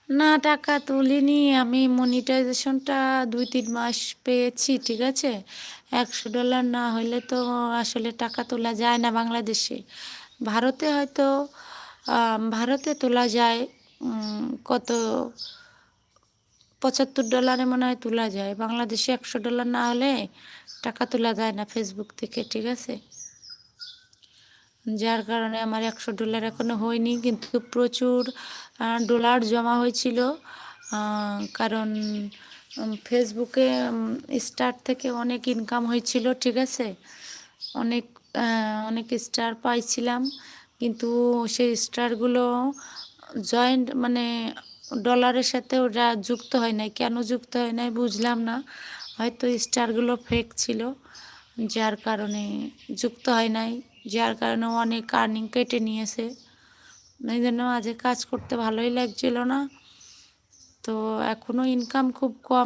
না, টাকা তুলিনি। আমি মনিটাইজেশনটা ২-৩ মাস পেয়েছি, ঠিক আছে? $১০০ না হইলে তো আসলে টাকা তোলা যায় না বাংলাদেশে। ভারতে হয়তো ভারতে তোলা যায় কত $৭৫ মনে হয় তোলা যায়। বাংলাদেশে $১০০ না হলে টাকা তোলা যায় না ফেসবুক থেকে, ঠিক আছে? যার কারণে আমার $১০০ এখনো হয়নি, কিন্তু প্রচুর ডলার জমা হয়েছিল। কারণ ফেসবুকে স্টার থেকে অনেক ইনকাম হয়েছিল, ঠিক আছে? অনেক অনেক স্টার পাইছিলাম, কিন্তু সেই স্টারগুলো জয়েন্ট মানে ডলারের সাথে ওটা যুক্ত হয় নাই। কেন যুক্ত হয় নাই বুঝলাম না। হয়তো স্টারগুলো ফেক ছিল, যার কারণে যুক্ত হয় নাই, যার কারণে অনেক আর্নিং কেটে নিয়েছে। এই জন্য মাঝে কাজ করতে ভালোই লাগছিল না। তো এখনও ইনকাম খুব কম।